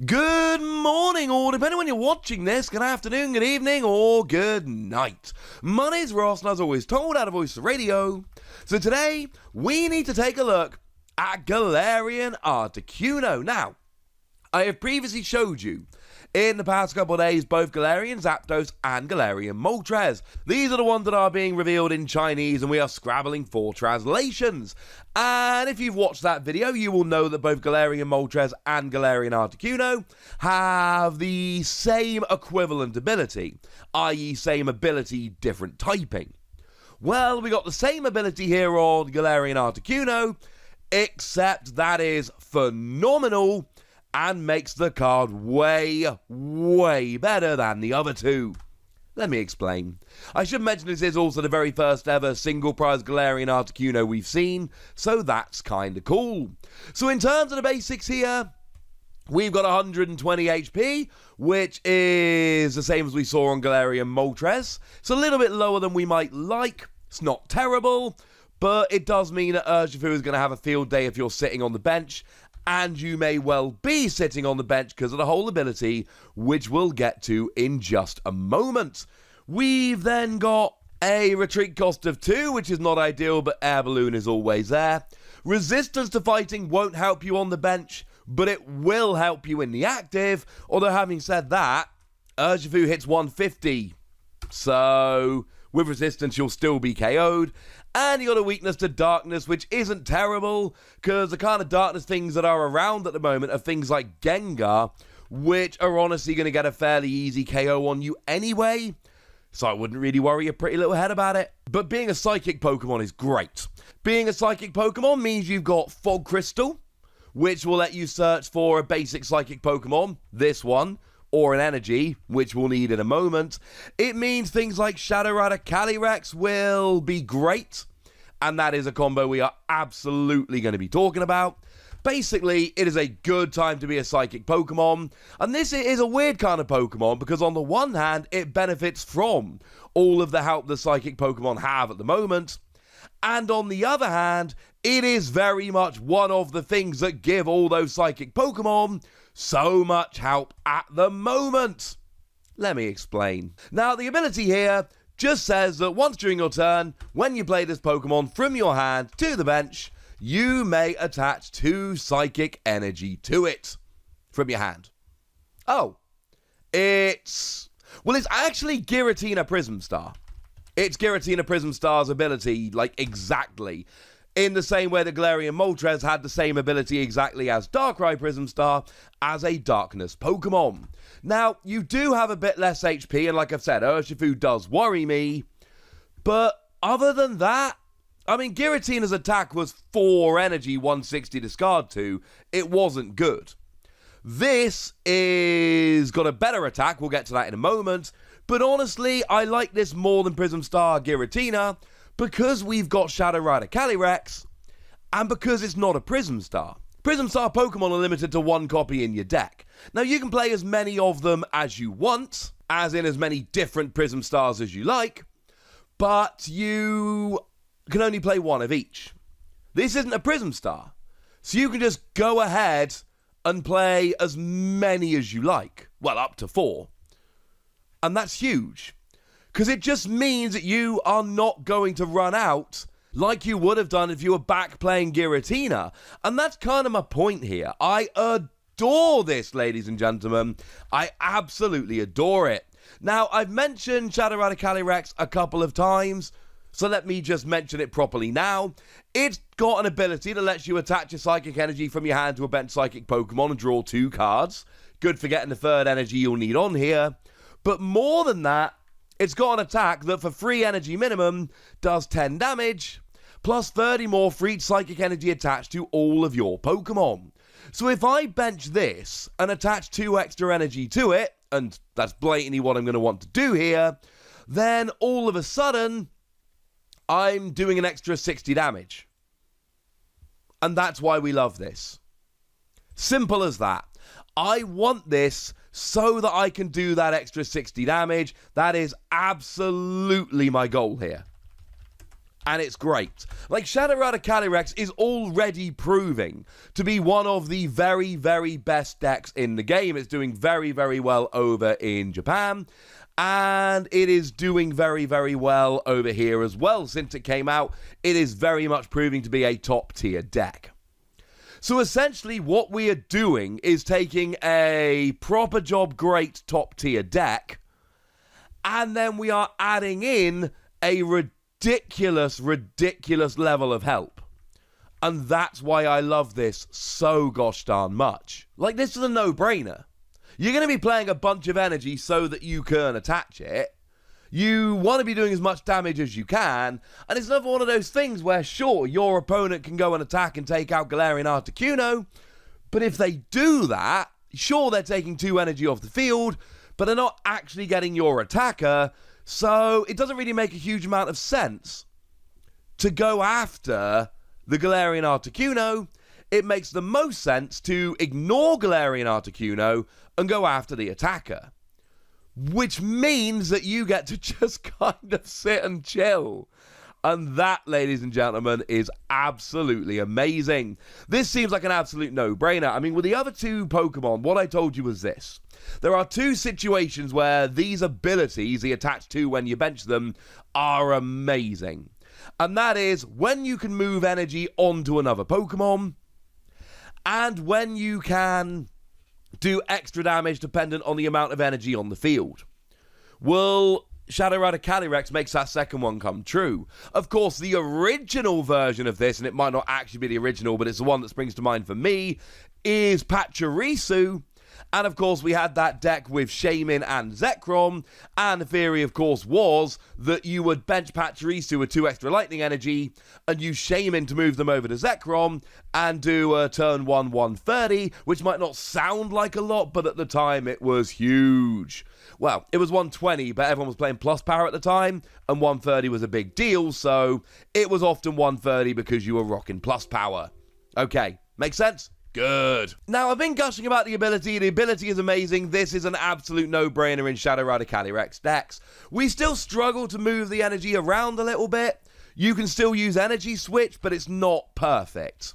Good morning, or depending when you're watching this, good afternoon, good evening, or good night. My name's Ross, and as always told, out of Voice Radio. So today, we need to take a look at Galarian Articuno. Now, I have previously showed you in the past couple of days both Galarian Zapdos and Galarian Moltres. These are the ones that are being revealed in Chinese, and we are scrabbling for translations. And if you've watched that video, you will know that both Galarian Moltres and Galarian Articuno have the same equivalent ability, i.e. same ability, different typing. Well, we got the same ability here on Galarian Articuno, except that is phenomenal and makes the card way, way better than the other two. Let me explain. I should mention this is also the very first ever single prize Galarian Articuno we've seen, so that's kinda cool. So in terms of the basics here, we've got 120 HP, which is the same as we saw on Galarian Moltres. It's a little bit lower than we might like. It's not terrible, but it does mean that Urshifu is going to have a field day if you're sitting on the bench, and you may well be sitting on the bench because of the whole ability, which we'll get to in just a moment. We've then got a retreat cost of 2, which is not ideal, but Air Balloon is always there. Resistance to fighting won't help you on the bench, but it will help you in the active, although having said that, Urshifu hits 150, so with resistance you'll still be KO'd. And you got a weakness to darkness, which isn't terrible, because the kind of darkness things that are around at the moment are things like Gengar, which are honestly going to get a fairly easy KO on you anyway, so I wouldn't really worry your pretty little head about it. But being a psychic Pokemon is great. Being a psychic Pokemon means you've got Fog Crystal, which will let you search for a basic psychic Pokemon, this one, or an energy, which we'll need in a moment. It means things like Shadow Rider Calyrex will be great, and that is a combo we are absolutely going to be talking about. Basically, it is a good time to be a psychic Pokemon, and this is a weird kind of Pokemon because on the one hand, it benefits from all of the help the psychic Pokemon have at the moment, and on the other hand, it is very much one of the things that give all those psychic Pokemon so much help at the moment. Let me explain. Now, the ability here just says that once during your turn, when you play this Pokemon from your hand to the bench, you may attach 2 psychic energy to it from your hand. Oh, it's actually Giratina Prism Star. It's Giratina Prism Star's ability, like, exactly. In the same way that Galarian Moltres had the same ability exactly as Darkrai Prism Star as a Darkness Pokemon. Now, you do have a bit less HP, and like I've said, Urshifu does worry me, but other than that, I mean, Giratina's attack was 4 energy, 160 discard 2. It wasn't good. This is got a better attack, we'll get to that in a moment, but honestly, I like this more than Prism Star Giratina, because we've got Shadow Rider Calyrex, and because it's not a Prism Star. Prism Star Pokemon are limited to 1 copy in your deck. Now, you can play as many of them as you want, as in as many different Prism Stars as you like, but you can only play 1 of each. This isn't a Prism Star, so you can just go ahead and play as many as you like. Well, up to 4. And that's huge, because it just means that you are not going to run out like you would have done if you were back playing Giratina. And that's kind of my point here. I adore this, ladies and gentlemen. I absolutely adore it. Now, I've mentioned Shadow Rider Calyrex a couple of times, so let me just mention it properly now. It's got an ability that lets you attach your psychic energy from your hand to a bench psychic Pokemon and draw 2 cards. Good for getting the 3rd energy you'll need on here. But more than that, it's got an attack that for 3 energy minimum does 10 damage, plus 30 more for each psychic energy attached to all of your Pokemon. So if I bench this and attach 2 extra energy to it, and that's blatantly what I'm going to want to do here, then all of a sudden, I'm doing an extra 60 damage. And that's why we love this. Simple as that. I want this so that I can do that extra 60 damage. That is absolutely my goal here. and it's great. Like, Shadow Rider Calyrex is already proving to be one of the very, very best decks in the game. It's doing very, very well over in Japan, and it is doing very, very well over here as well. Since it came out, it is very much proving to be a top-tier deck. So essentially, what we are doing is taking a proper job great top-tier deck, and then we are adding in a ridiculous level of help. And that's why I love this so gosh darn much. Like, this is a no-brainer. You're going to be playing a bunch of energy so that you can attach it. You want to be doing as much damage as you can, and it's another one of those things where, sure, your opponent can go and attack and take out Galarian Articuno, but if they do that, sure, they're taking 2 energy off the field, but they're not actually getting your attacker, so it doesn't really make a huge amount of sense to go after the Galarian Articuno. It makes the most sense to ignore Galarian Articuno and go after the attacker. Which means that you get to just kind of sit and chill. And that, ladies and gentlemen, is absolutely amazing. This seems like an absolute no-brainer. I mean, with the other 2 Pokemon, what I told you was this. There are 2 situations where these abilities, the attach to when you bench them, are amazing. And that is when you can move energy onto another Pokemon, and when you can do extra damage dependent on the amount of energy on the field. Well, Shadow Rider Calyrex makes that second one come true. Of course, the original version of this, and it might not actually be the original, but it's the one that springs to mind for me, is Pachirisu. And of course, we had that deck with Shaymin and Zekrom, and the theory, of course, was that you would bench Pachirisu with 2 extra lightning energy, and use Shaymin to move them over to Zekrom, and do a turn 1 130, which might not sound like a lot, but at the time it was huge. Well, it was 120, but everyone was playing plus power at the time, and 130 was a big deal, so it was often 130 because you were rocking plus power. Okay, makes sense? Good. Now, I've been gushing about the ability. The ability is amazing. This is an absolute no-brainer in Shadow Rider Calyrex decks. We still struggle to move the energy around a little bit. You can still use Energy Switch, but it's not perfect.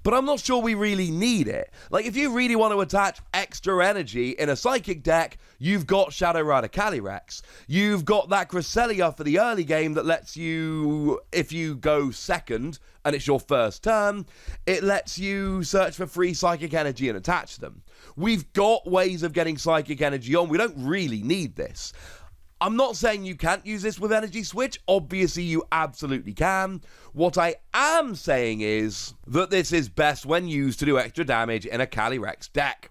But I'm not sure we really need it. Like, if you really want to attach extra energy in a Psychic deck, you've got Shadow Rider Calyrex. You've got that Cresselia for the early game that lets you, if you go second, and it's your first turn, it lets you search for free Psychic energy and attach them. We've got ways of getting Psychic energy on. We don't really need this. I'm not saying you can't use this with Energy Switch. Obviously, you absolutely can. What I am saying is that this is best when used to do extra damage in a Calyrex deck.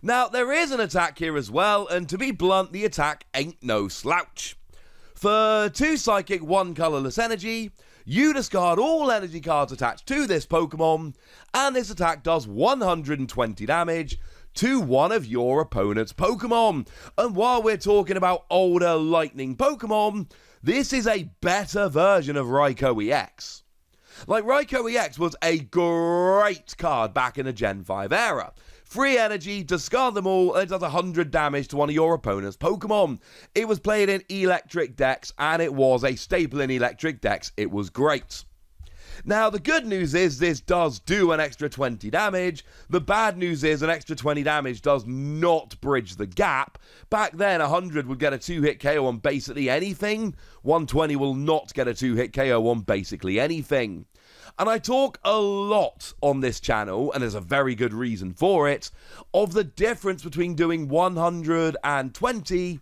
Now, there is an attack here as well, and to be blunt, the attack ain't no slouch. For 2 Psychic, 1 colorless energy, you discard all energy cards attached to this Pokemon, and this attack does 120 damage to one of your opponent's Pokemon. And while we're talking about older Lightning Pokemon, this is a better version of Raikou EX. Like, Raikou EX was a great card back in the Gen 5 era. Free energy, discard them all, and it does 100 damage to one of your opponent's Pokemon. It was played in electric decks, and it was a staple in electric decks. It was great. Now, the good news is this does do an extra 20 damage. The bad news is an extra 20 damage does not bridge the gap. Back then, 100 would get a 2-hit KO on basically anything. 120 will not get a 2-hit KO on basically anything. And I talk a lot on this channel, and there's a very good reason for it, of the difference between doing 120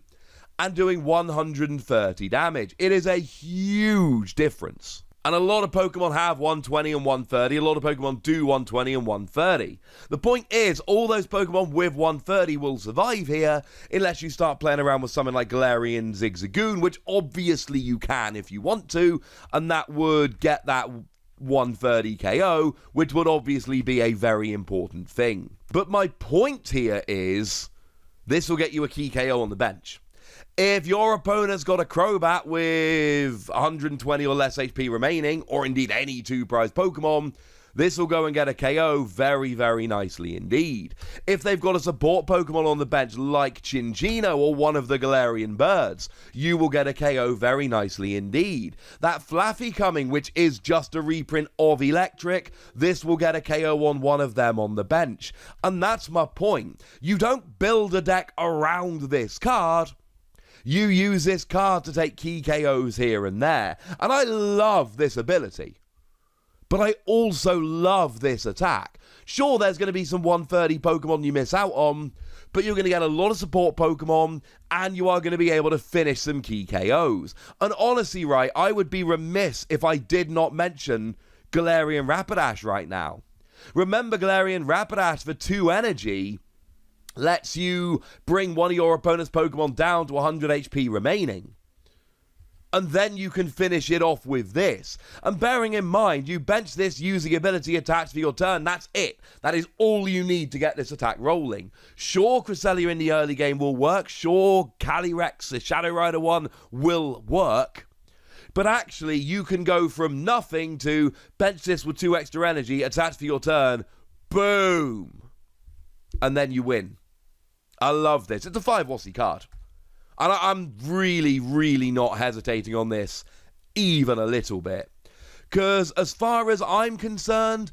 and doing 130 damage. It is a huge difference. And a lot of Pokemon have 120 and 130. A lot of Pokemon do 120 and 130. The point is, all those Pokemon with 130 will survive here unless you start playing around with something like Galarian Zigzagoon, which obviously you can if you want to, and that would get that 130 KO, which would obviously be a very important thing. But my point here is, this will get you a key KO on the bench. If your opponent's got a Crobat with 120 or less HP remaining, or indeed any 2-prize Pokemon, this will go and get a KO very, very nicely indeed. If they've got a support Pokemon on the bench like Chinchino or one of the Galarian Birds, you will get a KO very nicely indeed. That Flaffy coming, which is just a reprint of Electric, this will get a KO on one of them on the bench. And that's my point. You don't build a deck around this card. You use this card to take key KOs here and there. And I love this ability. But I also love this attack. Sure, there's going to be some 130 Pokemon you miss out on, but you're going to get a lot of support Pokemon, and you are going to be able to finish some key KOs. And honestly, right, I would be remiss if I did not mention Galarian Rapidash right now. Remember, Galarian Rapidash for 2 energy lets you bring one of your opponent's Pokemon down to 100 HP remaining. And then you can finish it off with this. And bearing in mind, you bench this using ability attached for your turn. That's it. That is all you need to get this attack rolling. Sure, Cresselia in the early game will work. Sure, Calyrex, the Shadow Rider one, will work. But actually, you can go from nothing to bench this with 2 extra energy, attached for your turn. Boom. And then you win. I love this. It's a 5 Wossie card. And I'm really, really not hesitating on this even a little bit. Because as far as I'm concerned,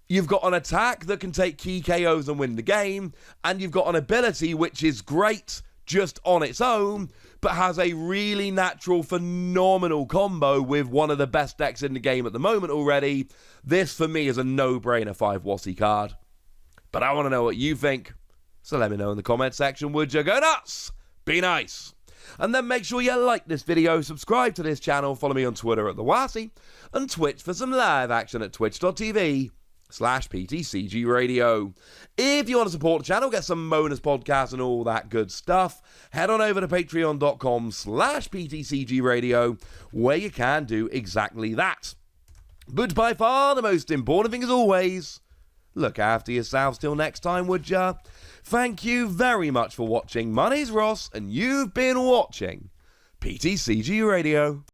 you've got an attack that can take key KOs and win the game. And you've got an ability which is great just on its own, but has a really natural, phenomenal combo with one of the best decks in the game at the moment already. This, for me, is a no-brainer 5 Wossie card. But I want to know what you think. So let me know in the comment section, would you? Go nuts! Be nice. And then make sure you like this video, subscribe to this channel, follow me on Twitter at @TheWassie, and Twitch for some live action at twitch.tv/PTCG Radio. If you want to support the channel, get some bonus podcasts and all that good stuff, head on over to patreon.com/PTCG Radio, where you can do exactly that. But by far the most important thing as always, look after yourselves till next time, would ya? Thank you very much for watching. My name's Ross, and you've been watching PTCG Radio.